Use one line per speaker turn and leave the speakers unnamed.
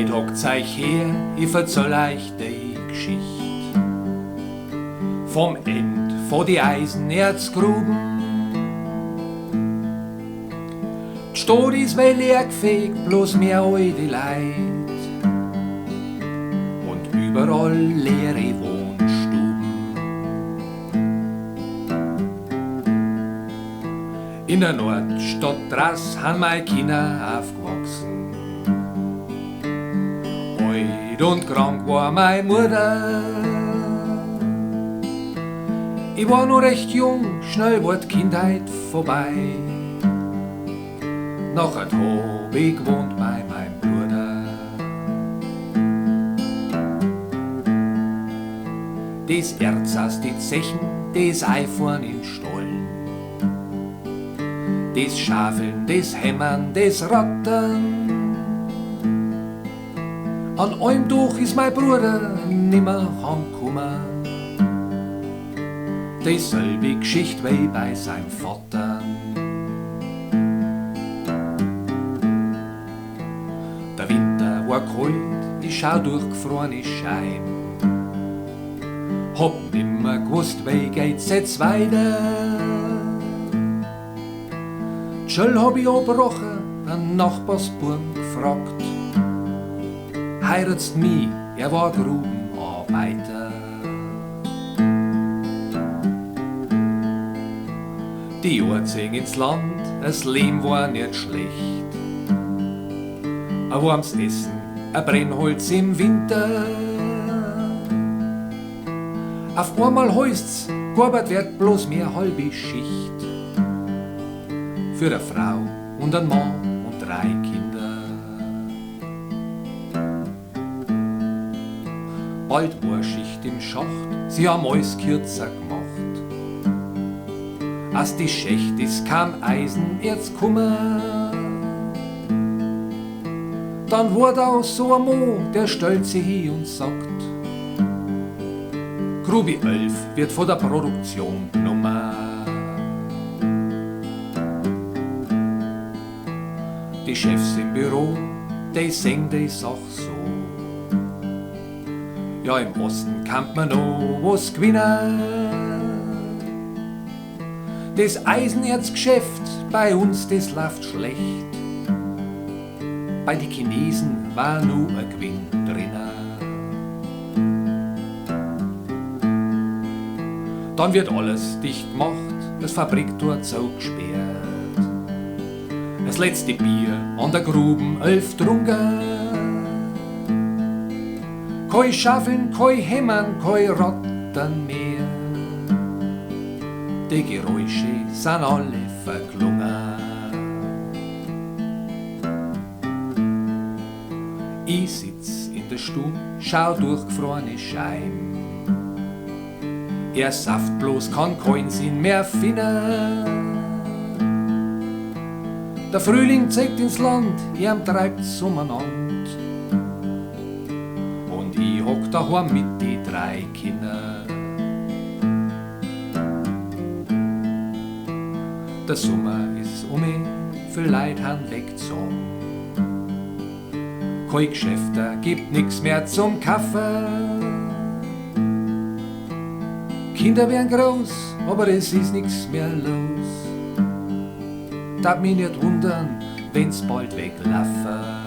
Heut hockt's euch her, ich erzähl euch die Geschichte vom End von die Eisenerzgruben. Die Stadt ist weil leer gefegt, bloß mehr alte Leid und überall leere Wohnstuben. In der Nordschtodt draus han meine Kinder aufgewachsen. Alt und krank war meine Mutter. Ich war nur recht jung, schnell war die Kindheit vorbei. Nachher hab ich gewohnt bei meinem Bruder. Das Erz aus die Zechen, das Eifahren in Stollen, das Schafeln, das Hämmern, das Rattern. An allem durch ist mein Bruder nimmer heimgekommen. Dieselbe Geschichte wie bei seinem Vater. Der Winter war kalt, ich schau durch gefrorene Scheiben. Hab nimmer gewusst, wie geht's jetzt weiter. Die Schule hab ich abgebrochen, einen Nachbarsburm gefragt. Heiratst mich, er war Grubenarbeiter. Die Jahre ziehen ins Land, das Leben war nicht schlecht. Ein warmes Essen, ein Brennholz im Winter. Auf einmal heißt's, gearbeitet wird bloß mehr halbe Schicht. Für eine Frau und einen Mann und 3 Kinder. Bald war Schicht im Schacht, sie haben alles kürzer gemacht. Aus die Schächt ist kam Eisenerz kummer. Dann war da so ein Mann, der stellt sich hin und sagt: Grube 11 wird von der Produktion genommen. Die Chefs im Büro, die sehen die Sache so. Ja, im Osten kann man noch was gewinnen. Das Eisenerzgeschäft bei uns, das läuft schlecht. Bei den Chinesen war nur ein Gewinn drinnen. Dann wird alles dicht gemacht, das Fabriktor zugesperrt. Das letzte Bier an der Gruben 11 trunken. Kein Schaufeln, kein Hämmern, kein Rattern mehr. Die Geräusche sind alle verklungen. Ich sitz in der Stube, schau durch gefrorene Scheiben. Er saft bloß kann keinen Sinn mehr finden. Der Frühling zeigt ins Land, ihm treibt's umeinander. Und ich hock daheim mit die 3 Kindern. Der Sommer ist viele Leute han weggezogen. Kein Geschäfter gibt nix mehr zum Kaffee. Kinder werden groß, aber es ist nix mehr los. Darf mich nicht wundern, wenn's bald weglaufen.